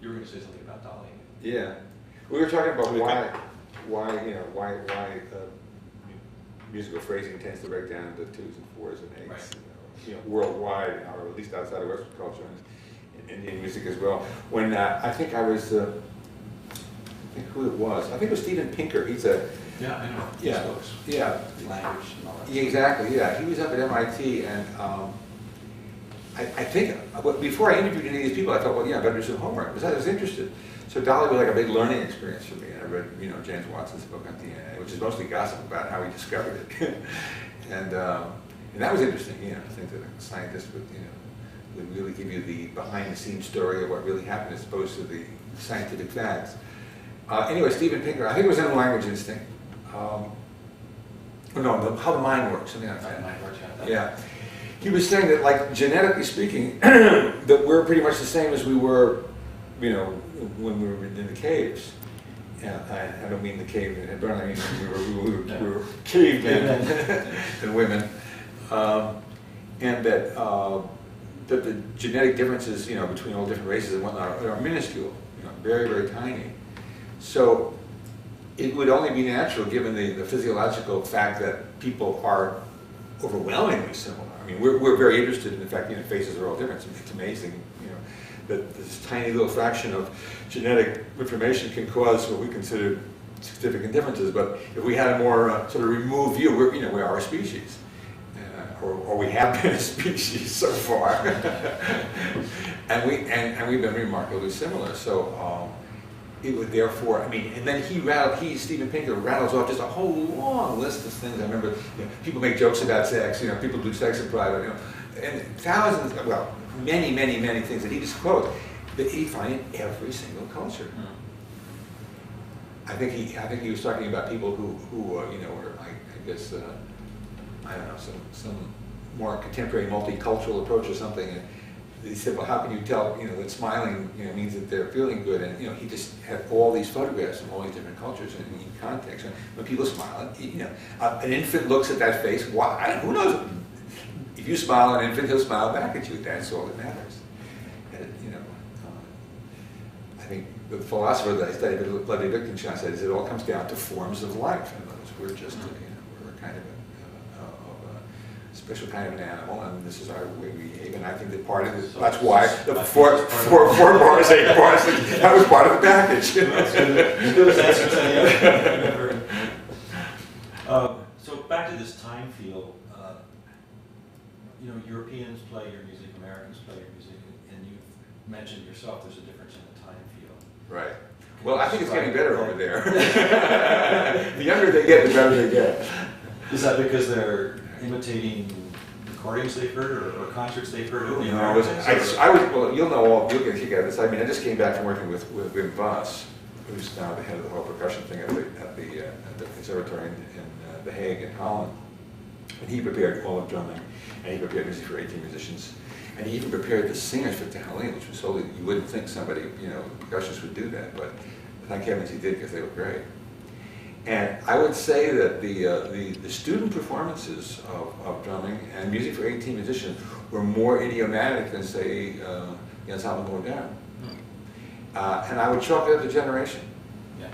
You were going to say something about Dolly. Yeah, we were talking about why musical phrasing tends to break down into 2s and 4s and 8s, Right. Worldwide, or at least outside of Western culture and Indian music as well. When I think I was, I think who it was. I think it was Steven Pinker. He's a Yeah, I know. Yeah. These folks. yeah. Language and all that. Yeah, exactly, yeah. He was up at MIT, and I think, before I interviewed any of these people, I thought, well, yeah, I better do some homework, because I was interested. So Dolly was like a big learning experience for me, and I read, James Watson's book on DNA, which is mostly gossip about how he discovered it. and that was interesting, I think that a scientist would really give you the behind-the-scenes story of what really happened as opposed to the scientific facts. Anyway, Steven Pinker, I think it was in Language Instinct. How the mind works, something like that. Mind works, Yeah. He was saying that, like, genetically speaking, that we're pretty much the same as we were, when we were in the caves. Yeah, I don't mean the cave in Hebron, I mean we were cavemen and women. And that the genetic differences, between all different races and whatnot are minuscule, very, very tiny. So it would only be natural, given the physiological fact that people are overwhelmingly similar. I mean, we're very interested in the fact that faces are all different. It's amazing, that this tiny little fraction of genetic information can cause what we consider significant differences. But if we had a more sort of removed view, we are a species, or we have been a species so far, and we've been remarkably similar. So. It would therefore, and then Steven Pinker rattles off just a whole long list of things. I remember, people make jokes about sex, people do sex in private, and thousands, many, many, many things that he just quotes that he finds in every single culture. I think he was talking about people who were, I guess, I don't know, some more contemporary multicultural approach or something. And he said, well, how can you tell, that smiling, means that they're feeling good? And, he just had all these photographs from all these different cultures and in context. And when people smile, an infant looks at that face. Why? Who knows? If you smile at an infant, he'll smile back at you. That's all that matters. And, I think the philosopher that I studied, Ludwig Wittgenstein, said, it all comes down to forms of life. In other words, we're just, we're kind of a special kind of an animal, and this is our way we behave. And I think that part of it, that's why the four bars, 8 bars, that was part of the package. So back to this time feel. Europeans play your music, Americans play your music, and you've mentioned yourself there's a difference in the time feel. Right. Well, I think it's getting better over there. The younger they get, the better they get. Is that because they're imitating recordings they've heard or concerts they've heard of the Americans? You'll get a kick out of this. I just came back from working with Wim Voss, who's now the head of the whole percussion thing at the conservatory in The Hague in Holland. And he prepared all of drumming, and he prepared music for 18 musicians, and he even prepared the singers for Tehillim, which was totally, you wouldn't think somebody, percussionists would do that, but thank heavens he did, because they were great. And I would say that the student performances of drumming and music for 18 musicians were more idiomatic than, say, the Ensemble Modern. And I would chalk it up to generation. Yeah.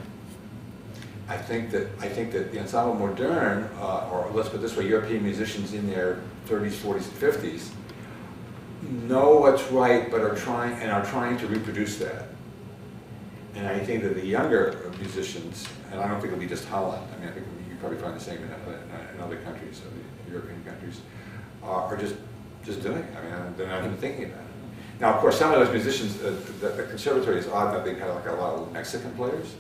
I think that the Ensemble Modern, or let's put it this way, European musicians in their 30s, 40s, and 50s know what's right, but are trying to reproduce that. And I think that the younger musicians, and I don't think it'll be just Holland, I think you probably find the same in other countries, European countries, are just doing it. They're not even thinking about it. Now, of course, some of those musicians, the conservatory is odd that they've had like a lot of Mexican players,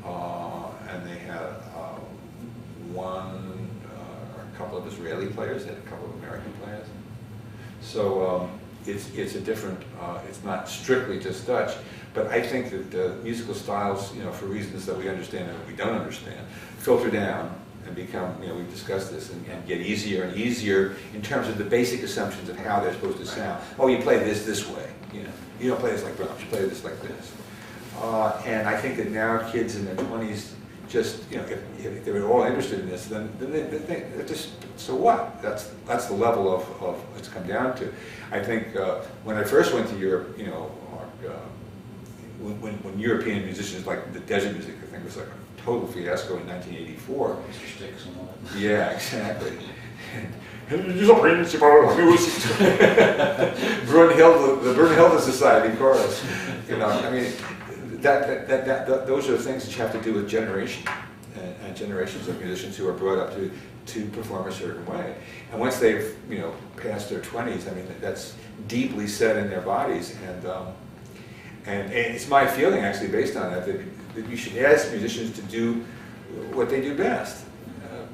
and they had one or a couple of Israeli players, they had a couple of American players. So it's a different, it's not strictly just Dutch. But I think that musical styles, for reasons that we understand and we don't understand, filter down and become, we've discussed this, and get easier and easier in terms of the basic assumptions of how they're supposed to sound. Oh, you play this way, You don't play this like drums, you play this like this. And I think that now kids in their 20s just, if they're all interested in this, then they just, so what? That's the level of it's come down to. I think when I first went to Europe, when European musicians, like the desert music, I think was like a total fiasco in 1984. Mr. Sticks and all that. Yeah, exactly. Brunhilde, the Brunhilde Society chorus. You know, I mean, those are things that you have to do with generation and generations of musicians who are brought up to perform a certain way. And once they've, you know, passed their 20s, I mean, that's deeply set in their bodies. And it's my feeling, actually, based on that you should ask musicians to do what they do best.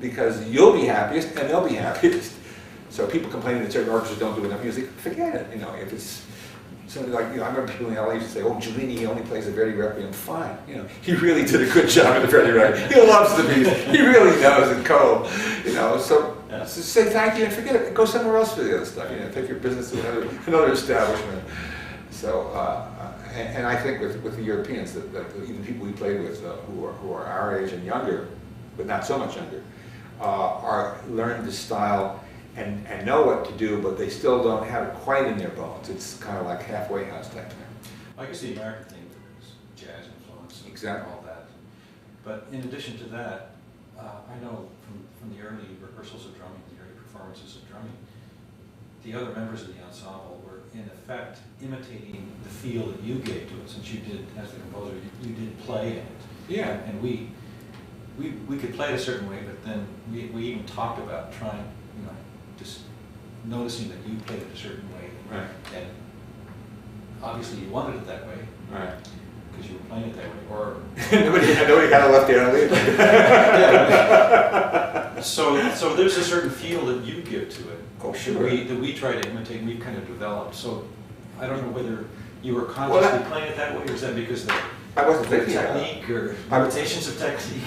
Because you'll be happiest and they'll be happiest. So people complaining that certain orchestras don't do enough music, forget it. You know, if it's somebody like, you know, I remember people in LA used to say, oh, Giulini only plays the Verdi Requiem. Fine. You know, he really did a good job at the Verdi Requiem. He loves the piece. He really knows it cold. You know, so say thank you and forget it. Go somewhere else for the other stuff. You know, take your business to another establishment. So, and I think with the Europeans, that even people we played with who are our age and younger, but not so much younger, are learning the style and know what to do, but they still don't have it quite in their bones. It's kind of like halfway house type thing. I guess the American thing is jazz influence and Exactly. all that. But in addition to that, I know from the early rehearsals of drumming, the early performances of drumming, the other members of the ensemble were in effect imitating the feel that you gave to it, since you did, as the composer, you did play in it. Yeah. And we could play it a certain way, but then we even talked about trying, you know, just noticing that you played it a certain way. Right. And obviously you wanted it that way. Right. Because you were playing it that way. Or nobody kind of left you on leave. yeah. So there's a certain feel that you give to it. Oh, sure. That we try to imitate and we've kind of developed. So I don't know whether you were consciously playing it that way, or is that because of I wasn't the thinking about it. technique or limitations of technique?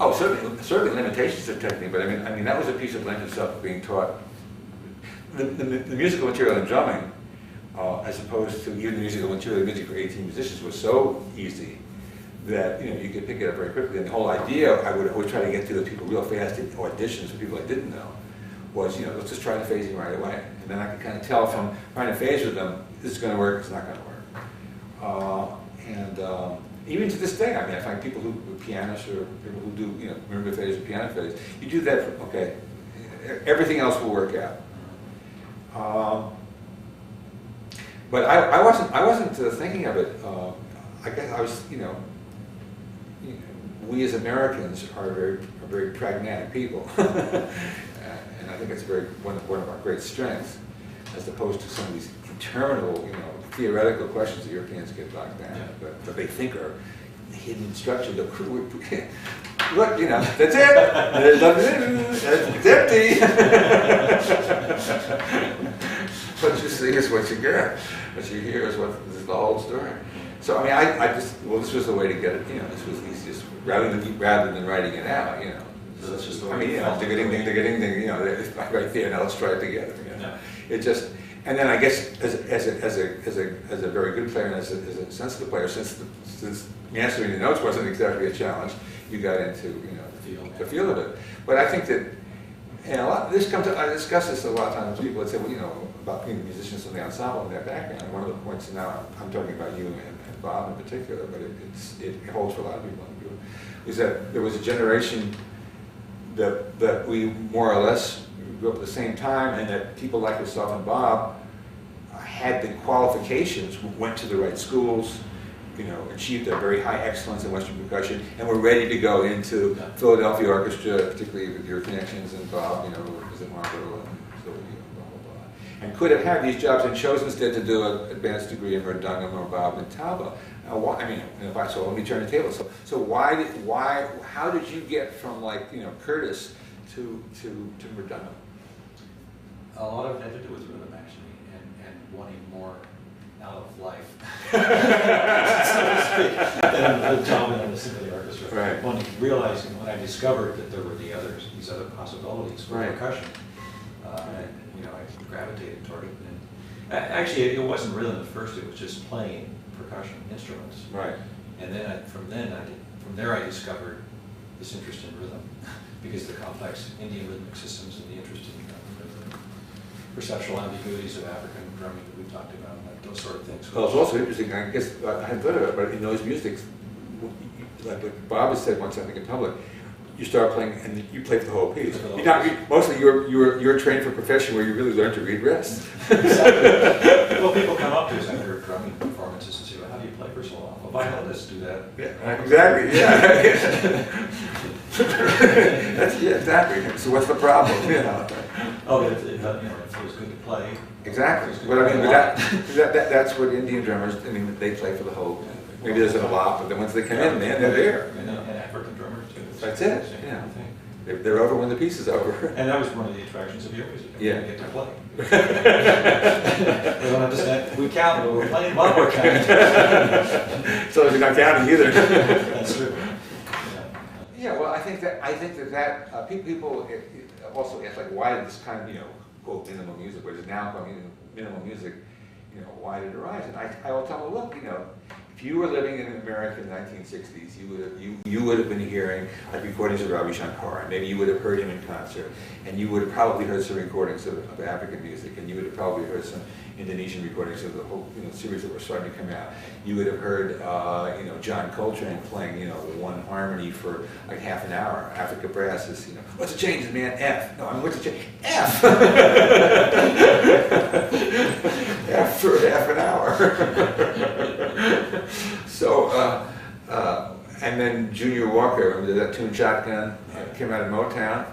Oh, certainly limitations of technique, but I mean that was a piece that lent itself being taught. The musical material in drumming, as opposed to even the musical material in music for 18 musicians, was so easy that, you know, you could pick it up very quickly. And the whole idea, I would try to get to the people real fast in auditions for people I didn't know, was, you know, let's just try the phasing right away. And then I could kind of tell from trying to phase with them, this is going to work, it's not going to work. Even to this day, I mean, I find people who pianists or people who do, you know, marimba phase or piano phase, you do that, okay, everything else will work out. But I wasn't thinking of it. I guess I was, you know, we as Americans are very pragmatic people, and I think it's one of our great strengths, as opposed to some of these internal, you know, theoretical questions that Europeans get bogged down, but they think are hidden instruction. Look, you know, that's it. There's nothing. It's empty. What you see is what you get. What you hear is the whole story. So I mean, I just, well, this was the way to get it. You know, this was the easiest, rather than writing it out. You know, So that's just the I way mean, you know, ding, you know, right there. Now let's try it together. You know? It just. And then I guess as a very good player and as a sensitive player, since mastering the notes wasn't exactly a challenge, you got into, you know, the feel of it. But I think that, and I discuss this a lot of times with people that say, well, you know, about being musicians in the ensemble and their background. And one of the points, now I'm talking about you and Bob in particular, but it holds for a lot of people, is that there was a generation that we more or less grew up at the same time, and that people like yourself and Bob had the qualifications, went to the right schools, you know, achieved a very high excellence in Western percussion, and were ready to go into Philadelphia Orchestra, particularly with your connections, and Bob, you know, was at Marlboro and Philly, blah, blah, blah. And could have had these jobs and chose instead to do an advanced degree in Verdungham or Bob and Tauber. I mean, so let me turn the table. So how did you get from, like, you know, Curtis to Verdungham? A lot of it had to do with rhythm, actually, and wanting more out of life, so to speak, than a job in the symphony orchestra. Right. Realizing when I discovered that there were these other possibilities for percussion, and, you know, I gravitated toward it. And actually, it wasn't rhythm at first; it was just playing percussion instruments. Right. And then from there I discovered this interest in rhythm, because the complex Indian rhythmic systems and the interest in the perceptual ambiguities of African drumming that we've talked about. those sort of things. Well, it's also interesting, I guess, I hadn't thought about it, but in those musics, like what Bob has said once, I think in public, you start playing and you play for the whole piece. Mostly you're trained for a profession where you really learn to read rest. Exactly. Well, people come up to us after drumming performances and say, well, how do you play for so long? Well, violinists do that. Yeah, exactly, yeah. Yeah, exactly. So what's the problem? Oh, it feels good to play. Exactly. But I mean, that's what Indian drummers, I mean, they play for the whole, maybe there's a lot, but then once they come in, man, they're there. And African drummers too. That's it, yeah. They're over when the piece is over. And that was one of the attractions of your music. Yeah. You get to play. We don't understand. We count, but we're playing while we're counting. So you're not counting either. That's true. Yeah, well, I think that people also ask, like, why did this kind of, quote, minimal music, what is now called minimal music, why did it arise? And I will tell them, look, if you were living in America in the 1960s, you would have been hearing like recordings of Ravi Shankar, and maybe you would have heard him in concert, and you would have probably heard some recordings of African music, and you would have probably heard some Indonesian recordings of the whole series that were starting to come out. You would have heard John Coltrane playing one harmony for like half an hour. Africa Brass is what's the change, man? F. No, I mean what's the change? F. F for half an hour. So, and then Junior Walker, remember that tune Shotgun? Came out of Motown.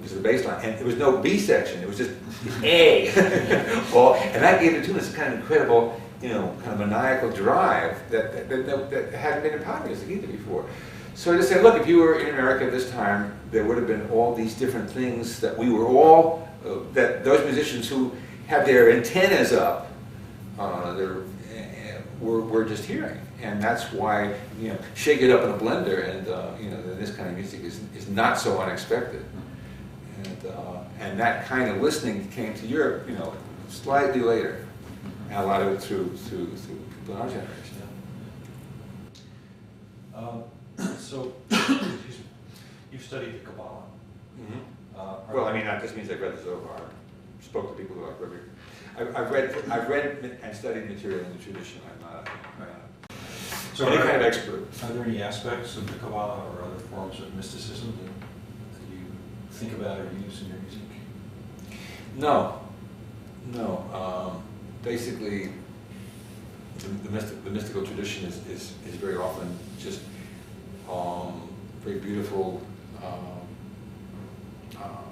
This is the bass line. And there was no B section, it was just A. Well, and that gave the tune this kind of incredible, kind of maniacal drive that hadn't been in pop music either before. So I just said, look, if you were in America at this time, there would have been all these different things that we were all, that those musicians who have their antennas up, we're just hearing. And that's why, shake it up in a blender and, this kind of music is not so unexpected. And that kind of listening came to Europe, slightly later. And a lot of it through people in our generation. So, excuse me, you've studied the Kaballah. Mm-hmm. Well, I mean, that just means I've read the Zohar, spoke to people who like Rhythmic. I've read and studied material in the tradition. I'm not so any kind of expert. Are there any aspects of the Kaballah or other forms of mysticism that you think about or use in your music? No. Basically, the mystical tradition is very often just very beautiful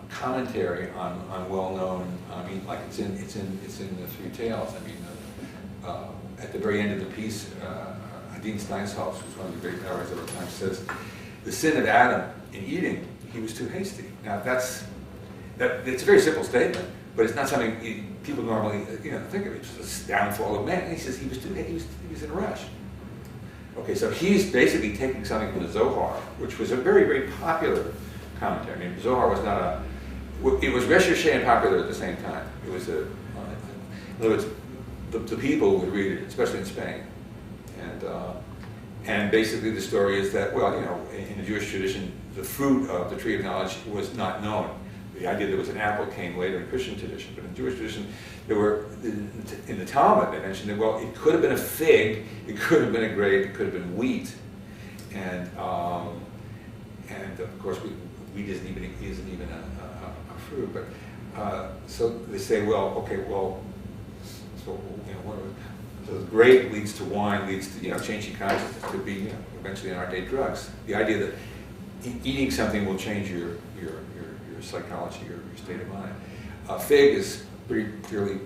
commentary on well-known. I mean, like it's in the Three Tales. I mean, at the very end of the piece, Dean Steinshouse, who's one of the great poets of our time, says the sin of Adam in eating, he was too hasty. Now it's a very simple statement, but it's not something people normally think of. It's just a downfall of man. And he says he was in a rush. Okay, so he's basically taking something from the Zohar, which was a very, very popular commentary. I mean, Zohar was not it was recherché and popular at the same time. It was in other words, the people would read it, especially in Spain. And basically the story is that, well, in the Jewish tradition, the fruit of the tree of knowledge was not known. The idea there was an apple came later in Christian tradition, but in Jewish tradition, there were, in the Talmud, they mentioned that, well, it could have been a fig, it could have been a grape, it could have been wheat, and of course, wheat isn't even a fruit. But so they say, well, okay, well, so so the grape leads to wine, leads to changing consciousness. Could be eventually in our day drugs. The idea that eating something will change your psychology, your state of mind. Fig is pretty purely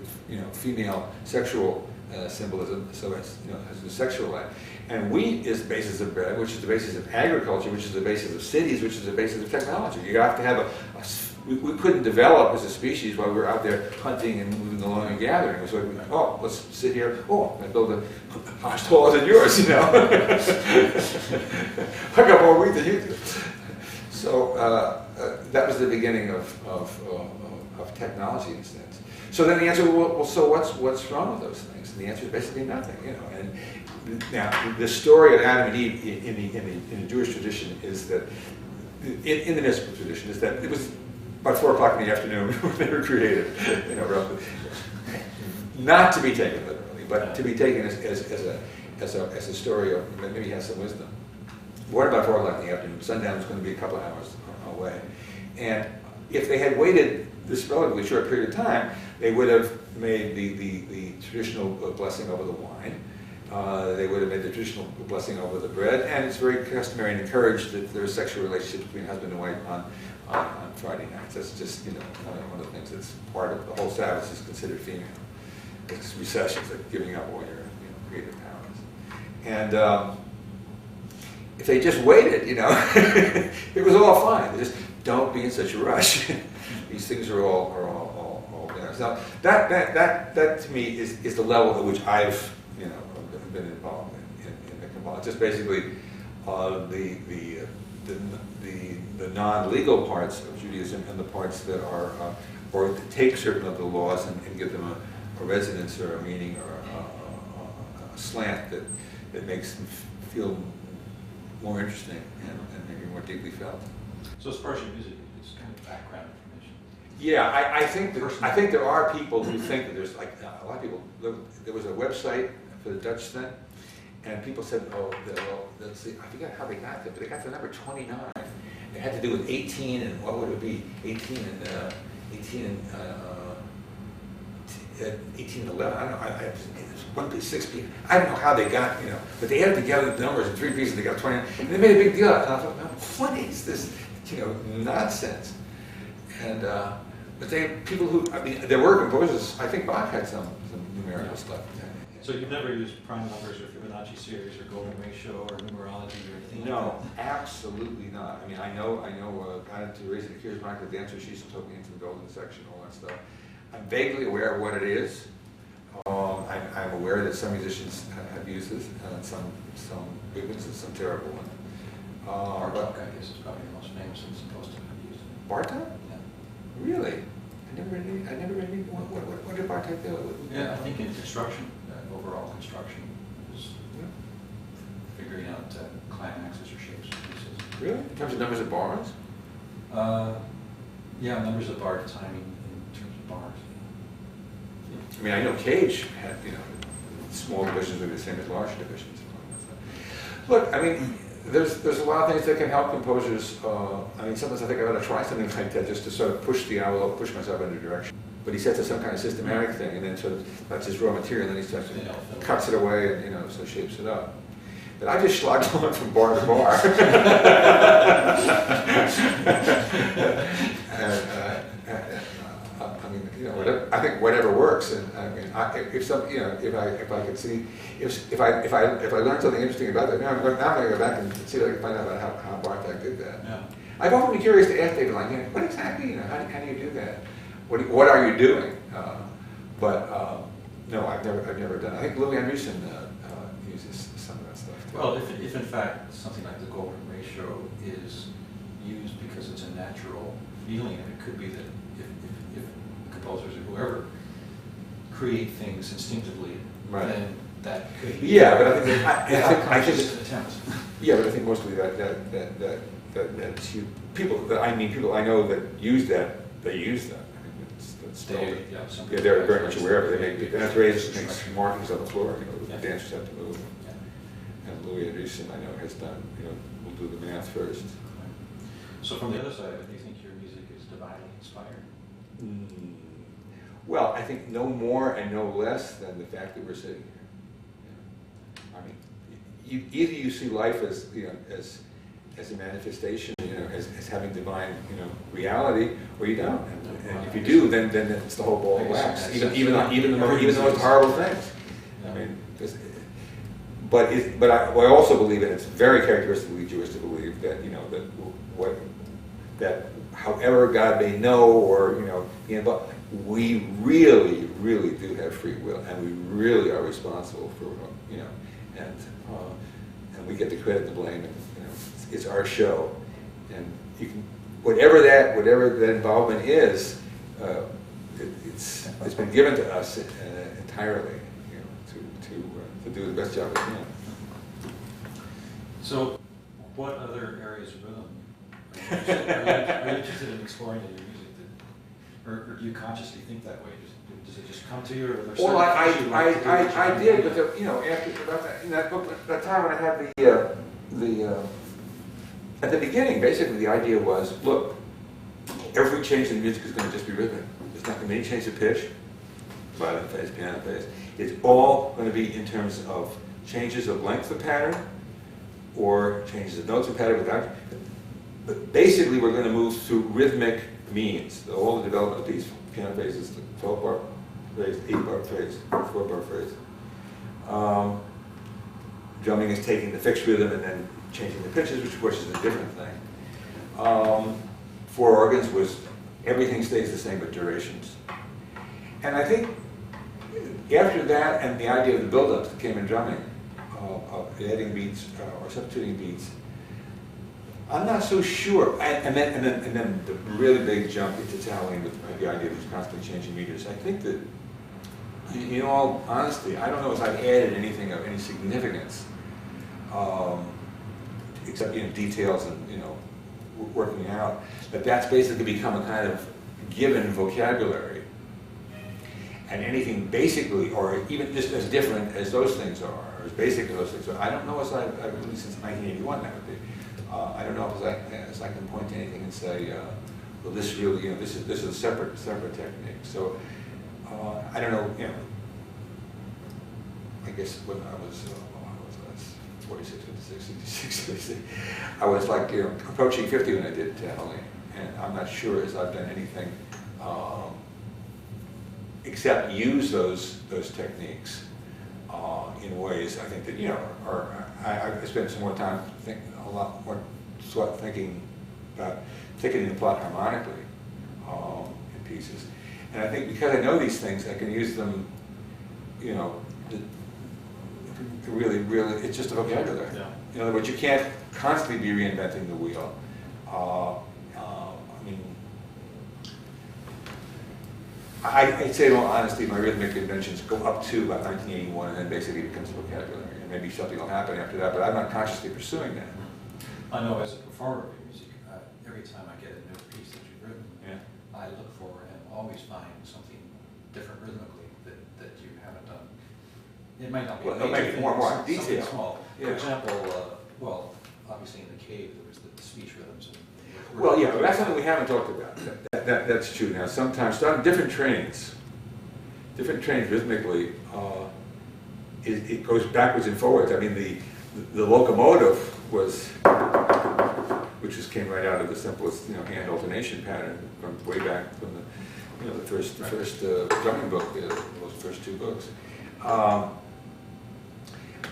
female sexual symbolism, so it's has the sexual life. And wheat is the basis of bread, which is the basis of agriculture, which is the basis of cities, which is the basis of technology. You have to have we couldn't develop as a species while we were out there hunting and moving along and gathering. So let's sit here. I build a house taller than yours, I got more wheat than you do. So that was the beginning of technology in a sense. So then the answer, well, so what's wrong with those things? And the answer is basically nothing, And now the story of Adam and Eve in the Jewish tradition is that, in the mystical tradition, is that it was about 4 o'clock in the afternoon when they were created. Roughly. not to be taken literally, but to be taken as a story of maybe he has some wisdom. What about 4 o'clock in the afternoon? Sundown is going to be a couple of hours away. And if they had waited this relatively short period of time, they would have made the traditional blessing over the wine. They would have made the traditional blessing over the bread. And it's very customary and encouraged that there's sexual relationships between husband and wife on Friday nights. That's just, one of the things that's part of the whole Sabbath is considered female. It's recessions, like giving up all your creative powers. And if they just waited, it was all fine. They just don't be in such a rush. These things are all there. So that to me is the level at which I've been involved in the Kabbalah. Just basically the non-legal parts of Judaism and the parts that are or to take certain of the laws and give them a resonance or a meaning or a slant that makes them feel more interesting and maybe more deeply felt. So as far as your music, it's kind of background information. Yeah, I think there are people who think that there's like a lot of people. There was a website for the Dutch thing, and people said, let's see, I forget how they got there, but they got the number 29. It had to do with 18 and what would it be? 18 and 11. I don't know. It's 1 piece, 6 pieces. I don't know how they got, but they added together the numbers in 3 pieces. They got 29, and they made a big deal out of it. And I thought, what is this, nonsense? And but people who, there were composers. I think Bach had some numerical stuff. So you've never used prime numbers or Fibonacci series or golden ratio or numerology or anything? No, absolutely not. I know. Got into raising the charismatic dancer. She's took me into the golden section, all that stuff. I'm vaguely aware of what it is. I'm aware that some musicians have used it, and some good ones and some terrible ones. Bartok, I guess, is probably the most famous and supposed to have used it. Bartok? Yeah. Really? I never read any. What did Bartok do? Yeah, I think in construction, overall construction, is figuring out climaxes or shapes of pieces. Really? In terms of numbers of bars? Yeah, numbers of bar timing in terms of bars. I know Cage had, small divisions would be the same as large divisions. Look, there's a lot of things that can help composers. Sometimes I think I ought to try something like that just to sort of push the envelope, push myself in a direction. But he sets up some kind of systematic thing, and then sort of that's his raw material, and then he starts to cuts it away, and so shapes it up. But I just slogged on from bar to bar. I think whatever works, and if I could see, if I learned something interesting about that, now I'm going to go back and see if I can find out about how Bartok did that. Yeah. I've often been curious to ask David, what exactly, how do you do that? What are you doing? No, I've never done it. I think Louis Andriessen uses some of that stuff too. Well, if in fact something like the golden ratio is used because it's a natural feeling, and it could be that if composers or whoever create things instinctively, right, then that could be. Yeah, but I think attempt. Yeah, but I think mostly that people I know that use that, they use that. They're very much aware of it. They make markings on the floor. The dancers have to move. Yeah. And Louis Andriessen, I know, has done. We'll do the math first. So from the other side, do you think your music is divinely inspired? Well, I think no more and no less than the fact that we're sitting here. Either you see life as as a manifestation, as having divine, reality, or you don't. And if you do, then it's the whole ball of wax. Even the most horrible things. But I also believe, and it's very characteristically Jewish to believe that that however God may know or we really, really do have free will, and we really are responsible for and we get the credit and the blame, and it's our show, and you can whatever that involvement is, it's been given to us entirely, to do the best job we can. So, what other areas of rhythm are you interested in exploring in your music, or do you consciously think that way? Just does it just come to you, or are there Well, certain things you like to do that I you did, don't but do? after about that, in that book, that time when I had at the beginning, basically the idea was, look, every change in the music is going to just be rhythmic. There's not going to be any change of pitch, violin phase, piano phase. It's all going to be in terms of changes of length of pattern or changes of notes of pattern without. But basically, we're going to move through rhythmic means. All the development of these piano phases, the 12-bar phrase, 8-bar phrase, 4-bar phrase. Drumming is taking the fixed rhythm and then changing the pitches, which of course is a different thing. For organs was everything stays the same but durations. And I think after that and the idea of the buildups that came in drumming, adding beats or substituting beats, I'm not so sure. And then the really big jump into Italian with the idea of constantly changing meters. I think that, in all honesty, I don't know if I've added anything of any significance, except details and working out. But that's basically become a kind of given vocabulary. And anything basically, or even just as different as those things are, or as basic as those things are, I don't know as I've really since 1981 that would be. I don't know as I can point to anything and say, well, this really, this is a separate technique. So I don't know, I guess when I was 46, 56, 56, 56, I was like, approaching 50 when I did Italian, and I'm not sure as I've done anything except use those techniques in ways I think that I spent some more time a lot more thinking about thickening the plot harmonically in pieces, and I think because I know these things, I can use them. Really, it's just a vocabulary. Yeah. In other words, you can't constantly be reinventing the wheel. I'd say in all honesty, my rhythmic inventions go up to about 1981 and then basically becomes a vocabulary. And maybe something will happen after that, but I'm not consciously pursuing that. I know as a performer of your music, every time I get a new piece that you've written, I look for and always find something different rhythmically that you haven't done. It might not be a major thing, more something detail. small. Yeah. For example, obviously in the cave there was the speech rhythms. Well, yeah, but that's something we haven't talked about. That's true. Now, sometimes starting different trains rhythmically, it goes backwards and forwards. I mean, the locomotive which just came right out of the simplest, hand alternation pattern from way back from the first drumming book, those first two books.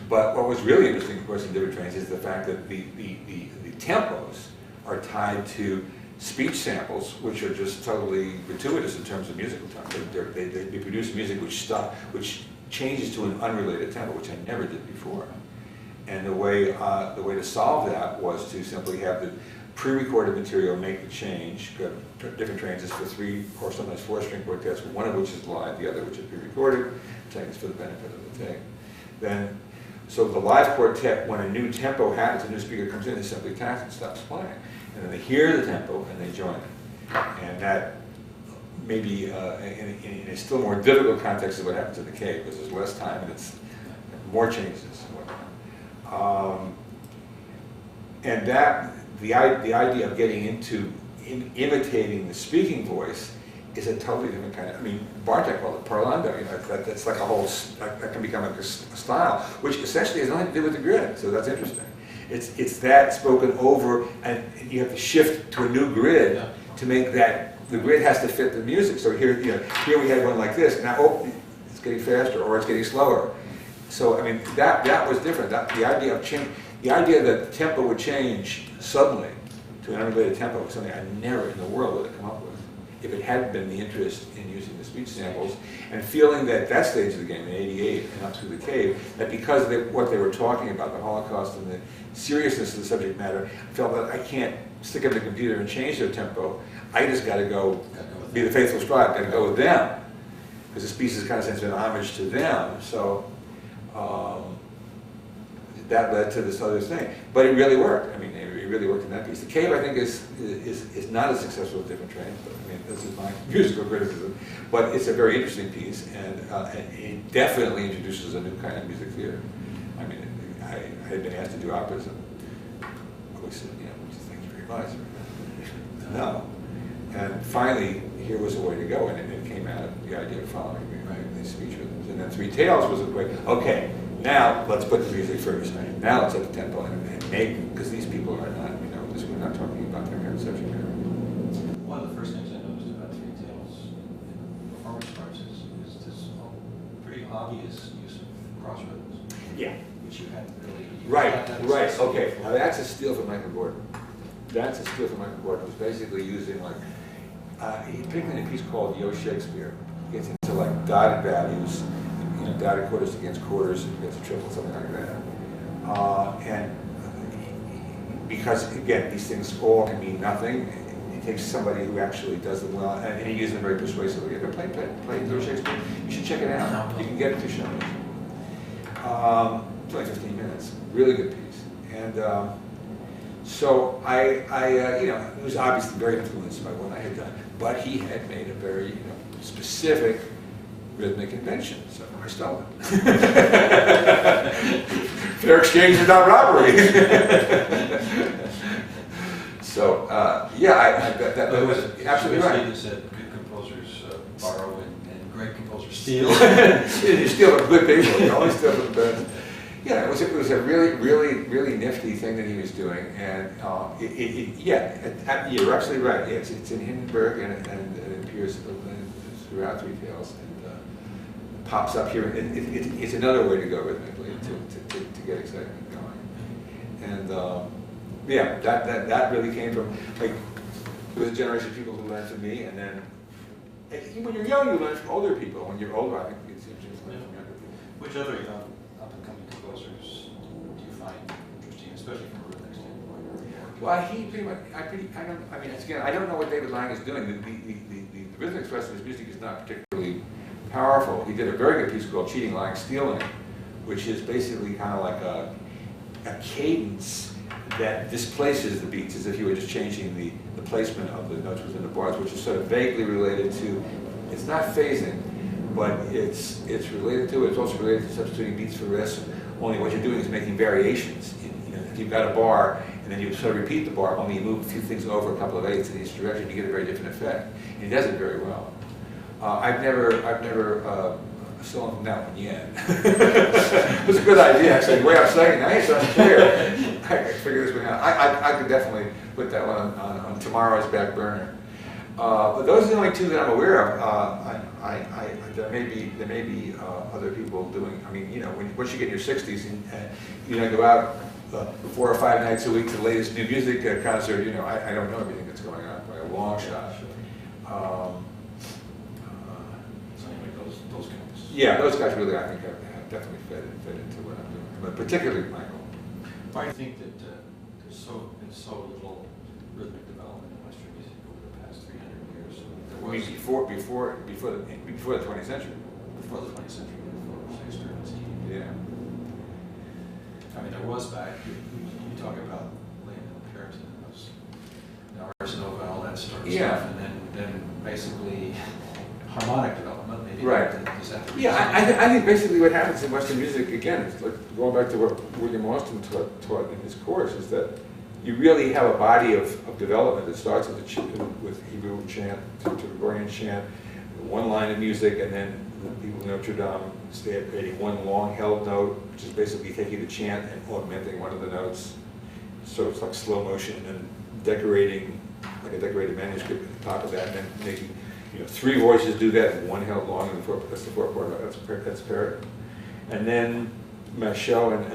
But what was really interesting, of course, in different trains is the fact that the tempos are tied to speech samples, which are just totally gratuitous in terms of musical time. They produce music which changes to an unrelated tempo, which I never did before. And the way to solve that was to simply have the pre-recorded material make the change. Different trains is for 3 or sometimes 4 string quartets, one of which is live, the other which is pre-recorded. Taking for the benefit of the tape. So the live quartet, when a new tempo happens, a new speaker comes in, they simply taps and stops playing. And then they hear the tempo and they join it. And that maybe in a still more difficult context is what happens in the cave, because there's less time and it's more changes and whatnot. And that, the idea of getting into imitating the speaking voice is a totally different kind of, Bartek called it parlando, that's like a whole, that can become a style, which essentially has nothing to do with the grid, so that's interesting. It's that spoken over, and you have to shift to a new grid to make that, the grid has to fit the music. So here we had one like this, now it's getting faster, or it's getting slower. So that was different. The idea of change, the idea that the tempo would change suddenly to an unrelated tempo was something I never in the world would have come up with if it hadn't been the interest in using the speech samples, and feeling that stage of the game in '88 and up through the cave, that because of what they were talking about, the Holocaust and the seriousness of the subject matter, I felt that I can't stick in the computer and change their tempo. I just got to go be the faithful scribe, got to go with them, because this piece is kind of sense of an homage to them. So that led to this other thing, but it really worked. It really worked in that piece. The Cave, I think, is not as successful as different trains, but I mean, this is my musical criticism. But it's a very interesting piece, and it definitely introduces a new kind of music theater. I mean, I had been asked to do operas, and I always said, thank you very much. No. And finally, here was a way to go, and it came out of the idea of following these speech rhythms. And then Three Tales was a way, okay, now let's put the music first. Now let's set the tempo and make, because these people are not, we're not talking about their kind of subject matter. One of the first things I noticed about Three Tales in performance parts is this pretty obvious use of cross rhythms. Yeah. Which you hadn't really used. Right, okay. Now that's a steal from Michael Gordon. That's a steal from Michael Gordon, who's basically using he picked in a piece called Yo Shakespeare. He gets into dotted values, dotted quarters against quarters, against a triple, something like that. And because, again, these things all can mean nothing, it takes somebody who actually does them well, and he uses them very persuasively. You ever play Yo Shakespeare? You should check it out. You can get it to show me. It's only 15 minutes. Really good piece. And so I was obviously very influenced by what I had done, but he had made a very specific rhythmic invention, so I stole it. Fair exchange is not robbery. So that was absolutely right. You said good composers borrow and great composers steal. You steal from good people. You always steal from the best. Yeah, it was a really nifty thing that he was doing, and you're absolutely right. It's in Hindenburg, and it appears throughout Three Tales, and pops up here. It's another way to go rhythmically to get excitement going, and that really came from there was a generation of people who learned from me, and then when you're young, you learn from older people. When you're older, I think it's interesting to learn from younger people. Which other up-and-coming composers do you find interesting, especially from a rhythmic standpoint? Well, he pretty much, I don't know what David Lang is doing. The rhythmic expression of his music is not particularly powerful. He did a very good piece called Cheating, Lying, Stealing, which is basically kind of like a cadence that displaces the beats, as if you were just changing the placement of the notes within the bars, which is sort of vaguely related to, it's not phasing, but it's related to it. It's also related to substituting beats for rest. Only what you're doing is making variations. If you've got a bar, and then you sort of repeat the bar, only you move a few things over a couple of eighths in each direction, you get a very different effect. And he does it very well. I've never stolen from that one yet. It was a good idea, actually. The way I'm saying it, it's unclear. I could figure this one out. I could definitely put that one on tomorrow's back burner. But those are the only two that I'm aware of. There may be other people doing. I mean, once you get in your 60s and go out 4 or 5 nights a week to the latest new music concert, I don't know everything that's going on by a long shot. Those guys. Yeah, those guys really, I think, have definitely fed into what I'm doing, but particularly Michael. Why do you think that there's been so little rhythmic development in Western music over the past 300 years? I mean, before the 20th century. Before the 20th century, before Sheckter and Haydn. Yeah. I mean, there was back. You talk about Leonard Puritan, Arsenova, all that sort of stuff, and then basically harmonic development, maybe. Right. I think basically what happens in Western music, again, it's like going back to what William Austin taught in his course, is that you really have a body of development that starts with Hebrew chant to Gregorian chant, one line of music, and then the people in Notre Dame stay creating one long held note, which is basically taking the chant and augmenting one of the notes. So it's like slow motion and decorating, like a decorated manuscript at the top of that, and then making 3 voices do that, and 1 held long, and that's the 4 part. That's paired. And then Machel and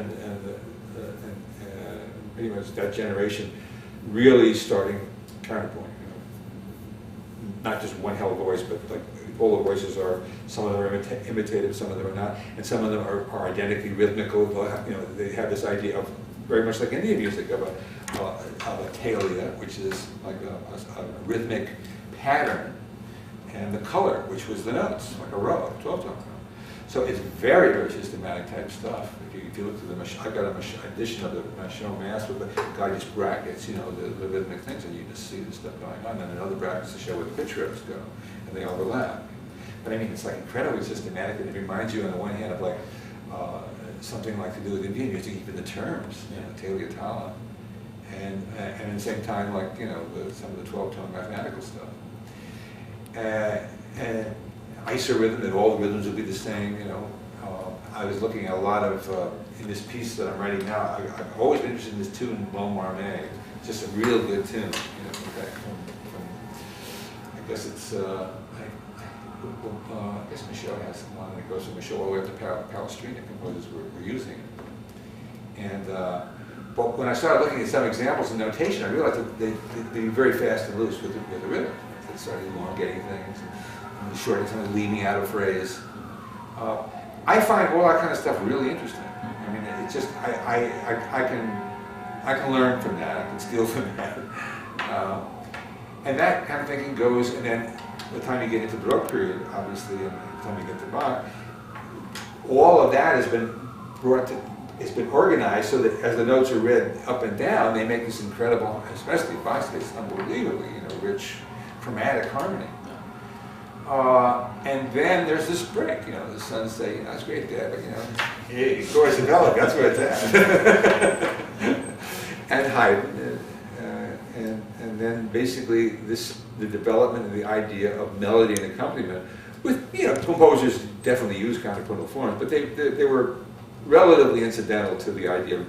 pretty much that generation really starting counterpoint. Not just 1 held voice, but like all the voices are. Some of them are imitative, some of them are not, and some of them are identically rhythmical. They have this idea of very much like Indian music of a talia, which is like a rhythmic pattern, and the color, which was the notes, like a row, 12-tone. So it's very, very systematic type stuff. If you look through I've got an edition of the Machon Mass with the guy just brackets, you know, the rhythmic things, and you just see the stuff going on. And then another brackets to show where the pitch rates go, and they overlap. But I mean, it's like incredibly systematic, and it reminds you on the one hand of like something like to do with Indian music, even the terms, you know, Taliatala, and at the same time, like, you know, some of the 12-tone mathematical stuff. And isorhythm, that all the rhythms will be the same, you know. I was looking at a lot of, in this piece that I'm writing now, I've always been interested in this tune, Bon Marmé. It's just a real good tune, you know, from I guess it's, I guess Michel has one, and it goes from Michel all the way up to Palestrina composers were using it. And, but when I started looking at some examples in notation, I realized that they'd be very fast and loose with the rhythm. They started elongating things, and shortening something, leaving out a phrase. I find all that kind of stuff really interesting. I mean, it's just, I can learn from that, I can steal from that. And that kind of thinking goes, and then by the time you get into the Baroque period, obviously, and by the time you get to Bach, all of that has been brought to, it's been organized so that as the notes are read up and down, they make this incredible, especially Bach's case, unbelievably, you know, rich chromatic harmony. And then there's this break, you know, the sons say, you know, it's great, Dad, but, you know, hey, chorus and melody, that's where it's at. And Haydn, and then basically the development of the idea of melody and accompaniment, with, you know, composers definitely use contrapuntal forms, but they were relatively incidental to the idea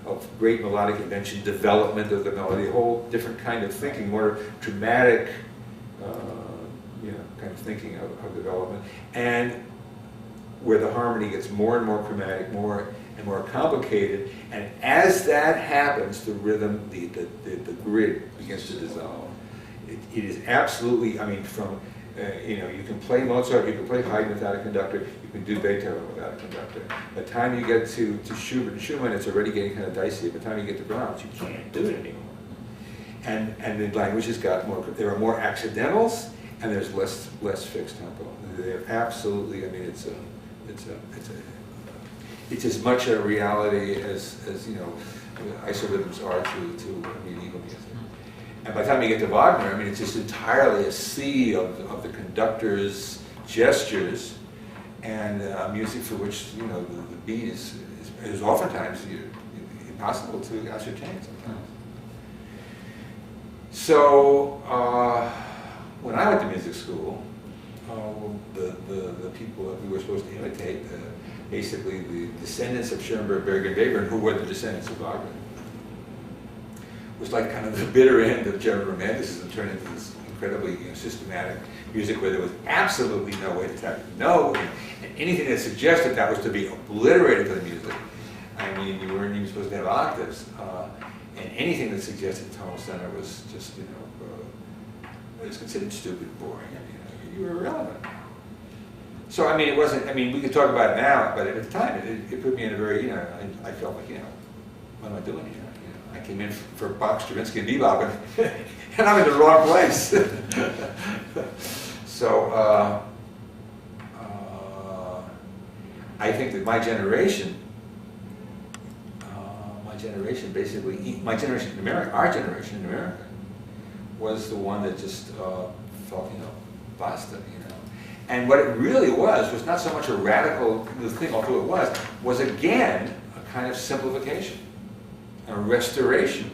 of great melodic invention, development of the melody, a whole different kind of thinking, more dramatic, you know, kind of thinking of development, and where the harmony gets more and more chromatic, more and more complicated, and as that happens, the rhythm, the grid begins to dissolve. It is absolutely, I mean, from, you know, you can play Mozart, you can play Haydn without a conductor, you can do Beethoven without a conductor. By the time you get to Schubert and Schumann, it's already getting kind of dicey. By the time you get to Brahms, you can't do it anymore. And the language has got more, there are more accidentals, and there's less fixed tempo. They're absolutely, I mean, it's as much a reality as you know, isorhythms are to medieval music. And by the time you get to Wagner, I mean, it's just entirely a sea of the conductor's gestures and music for which, you know, the beat is oftentimes impossible to ascertain sometimes. So when I went to music school, the people that we were supposed to imitate, basically the descendants of Schoenberg, Berg, and Webern, who were the descendants of Wagner, was like kind of the bitter end of German Romanticism, turned into this incredibly, you know, systematic music where there was absolutely no way to tap it. No, and anything that suggested that was to be obliterated from the music. I mean, you weren't even supposed to have octaves. And anything that suggested tonal center was just, you know, it was considered stupid, boring. I mean, you were irrelevant. So, I mean, it wasn't, I mean, we could talk about it now, but at the time, it put me in a very, you know, I felt like, you know, what am I doing here? I came in for Bach, Stravinsky, and bebop, and I'm in the wrong place. So I think that my generation basically, my generation in America, our generation in America, was the one that just felt, you know, basta, you know. And what it really was not so much a radical new thing, although it was again a kind of simplification. A restoration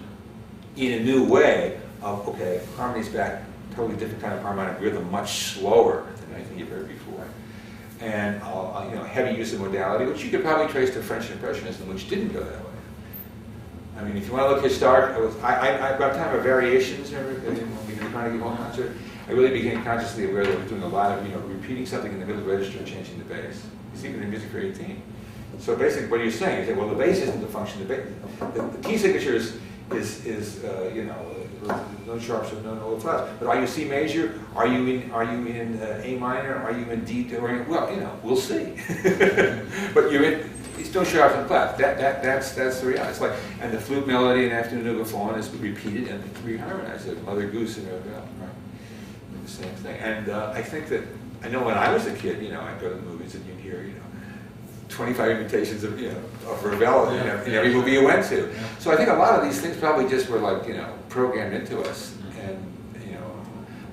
in a new way of, okay, harmony's back, totally different kind of harmonic rhythm, much slower than anything you've heard before. And, you know, heavy use of modality, which you could probably trace to French Impressionism, which didn't go that way. I mean, if you want to look historic, by the time of Variations, remember, when we did the Carnegie Hall concert, I really became consciously aware that I was doing a lot of, you know, repeating something in the middle register and changing the bass. It's even in Music for 18. So basically, what are you saying? You say, well, the bass isn't the function. The key signature is you know, no sharps or no flats. But are you C major? Are you in A minor? Are you in D? Well, you know, we'll see. But you're in. It's no sharps and flats. That's the reality. It's like, and the flute melody in Afternoon of a Fawn is repeated and reharmonized. Like Mother Goose and everything else, right? The same thing. And I think that I know when I was a kid, you know, I'd go to the movies and you'd hear, you know, 25 invitations of, of Ravel in every movie you went to. Yeah. So I think a lot of these things probably just were like, programmed into us. And,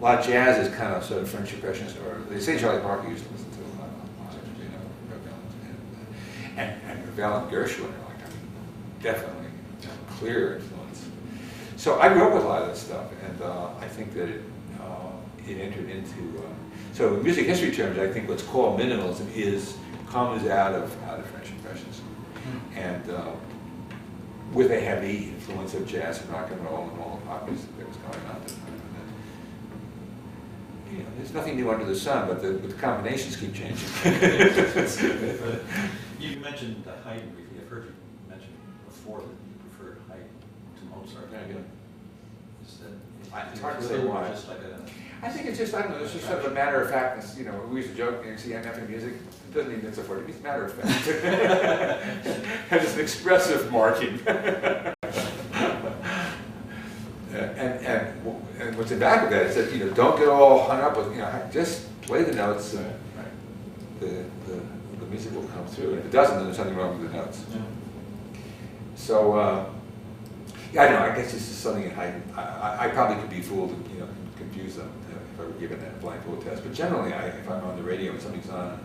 a lot of jazz is kind of sort of French impressionist, or they say Charlie Parker used to listen to a lot of Mozart, Ravel and Ravel and Gershwin are like, definitely clear influence. So I grew up with a lot of that stuff, and I think that it entered into, so in music history terms, I think what's called minimalism comes out of French impressionism, and with a heavy influence of jazz and rock and roll and all the pop music that was going on at the time. And there's nothing new under the sun, but the combinations keep changing. You mentioned Haydn briefly. I've heard you mention before that you preferred Haydn to Mozart. Yeah. Is that, It's hard to say why. Just like I think it's just, I don't know, it's just sort of a matter of factness. We used to joke, see MF in music, it doesn't mean it's a forte, it's a matter of fact. Has an expressive marking. And what's in back of that is that, don't get all hung up with, just play the notes and the music will come through. And if it doesn't, then there's something wrong with the notes. Yeah. So, I don't know, I guess this is something I probably could be fooled and, confuse them if I were given that blindfold test. But generally, if I'm on the radio and something's on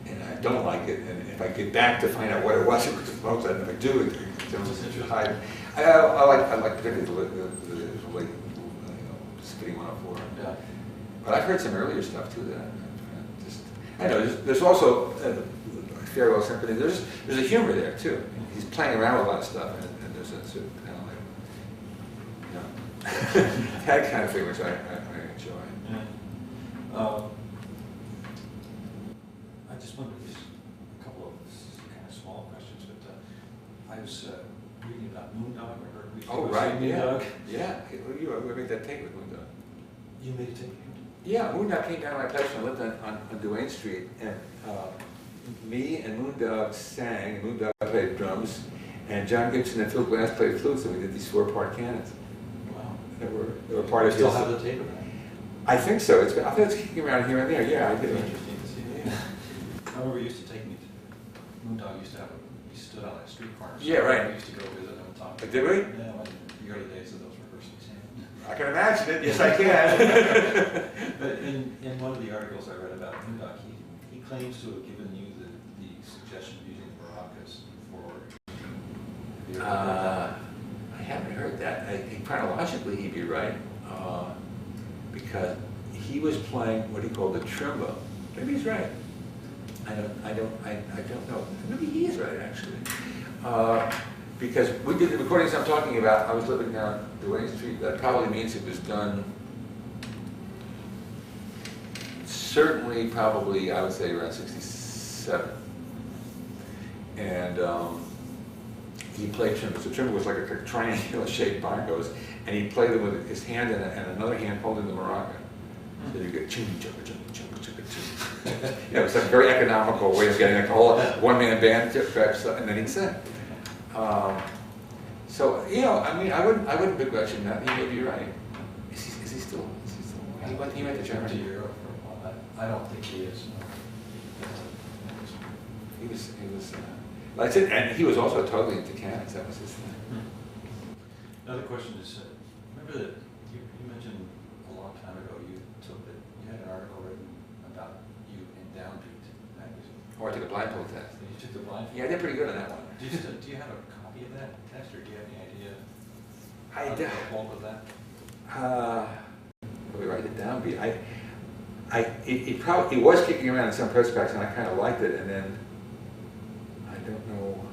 and I don't like it, and if I get back to find out what it was Mozart, and if I do, it was high. I like particularly the late, Spitting 104. Yeah. But I've heard some earlier stuff too that I know. There's also Farewell Symphony. There's a humor there too. He's playing around with a lot of stuff, and there's a sort of kind of like, that kind of thing which I enjoy. Yeah. I just wondered, a couple of kind of small questions, but I was reading about Moondog. Oh right, Moondog. Yeah. We made that tape with Moondog. You made a tape. Yeah, Moondog came down to my place when I lived on Duane Street, and me and Moondog sang, and Moondog played drums, and John Gibson and Phil Glass played flutes, and we did these 4-part cannons. Wow. They were part of Still his. have the tape of that? I think so. I think it's kicking around here and there. Yeah, I It's did. interesting to see. Yeah. I remember you used to take me to, Moondog used to have we stood on a street corner. So Yeah, right. We used to go visit him and talk. Did we? Yeah, when the early days of those rehearsals. Yeah. I can imagine it. Yes, I can. But in one of the articles I read about Moondog, he claims to have given you the suggestion of using the maracas for. Have you ever heard that? I haven't heard that. Chronologically, he'd be right, because he was playing what he called the trembo. Maybe he's right. I don't know. Maybe he is right actually, because we did the recordings I'm talking about. I was living down Duane Street. That probably means it was done. Certainly, probably, I would say around '67, and he played tremolo. So tremolo was like a triangular shaped bongos, and he played them with his hand and another hand holding the maraca. So you get ching, ching, ching, ching, ching, ching. It's a very economical way of getting a whole one-man band effects, and then he'd sing. So I mean, I wouldn't begrudge him that. He may be right. Is he still? He went to Germany. To Europe for a while. I don't think he is. He was. That's it. And he was also totally into cannons. That was his thing. Another question is, remember that you mentioned a long time ago you had an article written about you in Downbeat magazine. Or I took a blindfold test. You took the blindfold. Yeah, I did pretty good on that one. Do you have a copy of that test, or do you have any idea I how to did. get a hold of that? Let me write it down. It probably was kicking around in some press packs, and I kind of liked it. And then I don't know.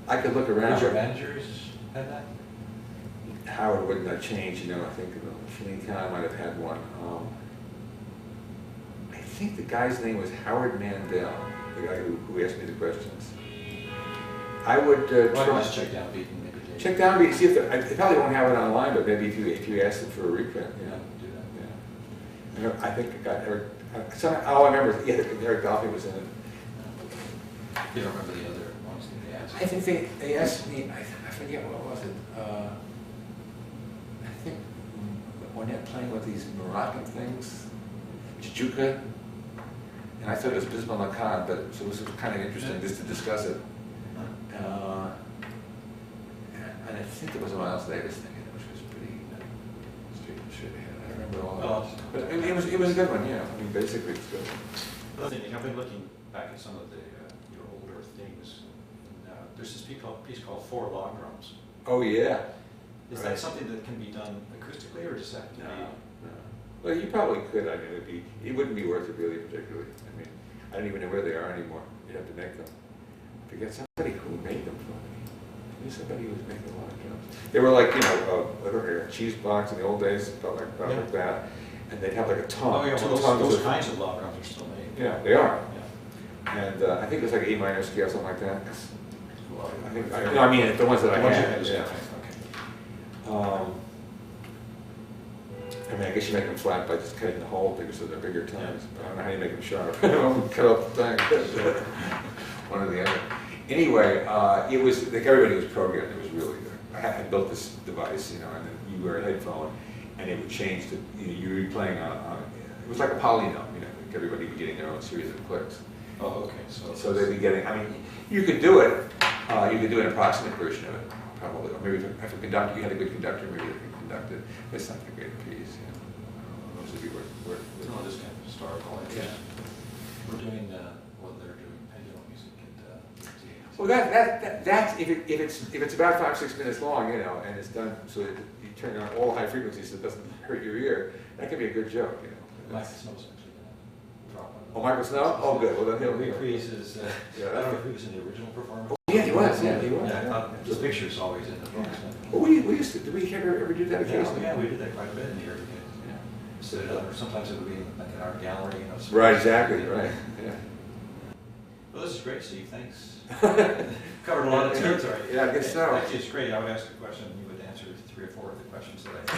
I could look around. Did your managers had that? Howard wouldn't have changed, I think Feline Khan might have had one. I think the guy's name was Howard Mandel, the guy who asked me the questions. I would Why don't try. you just check Downbeat and maybe Check Downbeat, see if they probably won't have it online, but maybe if you ask them for a reprint, Yeah, do that. Yeah. I think it got Eric. All I remember is Eric Goffey was in it. You don't remember the other ones that they asked? I think they asked me. I forget what was it. I think when they're playing with these Moroccan things, Jujuka, And I thought it was Bismarck Lacan, but so this was kind of interesting just to discuss it. And I think there was one else Davis thing, which was pretty straight ahead. I remember all that. But it was a good one, yeah. I mean, basically it's good. I've been looking back at some of the your older things. And, there's this piece called Four Log Drums. Oh yeah. Is that something that can be done acoustically, or does that have to be? No. Well, you probably could. I mean, it wouldn't be worth it really, particularly. I mean, I don't even know where they are anymore. You'd have to make them. To get somebody who made them for me. I knew somebody who was making a lot of drums. They were like, a cheese box in the old days, about like that. And they'd have like a tongue. Oh yeah, two well, tongues those of- kinds of log drums are still made. Yeah, they are. Yeah. And I think it was like an A minor scale, something like that. Well, I think, I mean, the ones that I The ones you had. had, Yeah. okay. I mean, I guess you make them flat by just cutting the hole bigger so they're bigger tongues. But I don't know how you make them sharp. Cut off the tongue. One or the other. Anyway, it was like everybody was programmed. It was really good. I built this device, and then you wear a headphone, and it would change to you were playing on. It was like a polynome. Like everybody would be getting their own series of clicks. Oh, okay. So they'd be getting. I mean, you could do it. You could do an approximate version of it, probably. Or maybe if a conductor, you had a good conductor, maybe they could conduct it. It's not a great piece. Those would be worth. No, just kind of historical. Yeah. We're doing they're doing Pendulum music at Well, that's if it's about 5-6 minutes long, and it's done so that you turn on all high frequencies so it doesn't hurt your ear. That can be a good joke, Michael Snow's actually going to drop on. Oh, Michael Snow? Oh, good. Well, then he'll be. Reprises. I don't know if he was in the original performance. Yeah, he was. Yeah, he was. Yeah, I thought his picture's always in the books. Well, we used to. Did we ever do that occasionally? Yeah, we did that quite a bit in the early days. Yeah. Sit it up, or sometimes it would be like in our gallery, Right. Exactly. Right. Yeah. Well, this is great, Steve. Thanks. Covered a lot of territory. Yeah, I guess so. Actually, it's great. I would ask a question, and you would answer 3 or 4 of the questions that I.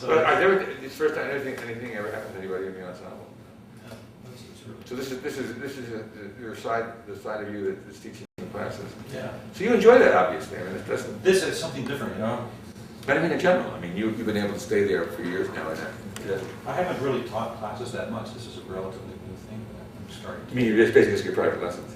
But I never. It's the first time anything ever happened to anybody in the ensemble. Yeah, it's really. So this is your side, the side of you that's teaching the classes. Yeah. So you enjoy that, obviously. I mean, it doesn't. This is something different, But I mean, in general, I mean, you've been able to stay there for years now, and I haven't really taught classes that much. This is a relatively new thing, but I'm starting to. I mean, you just basically just get private lessons.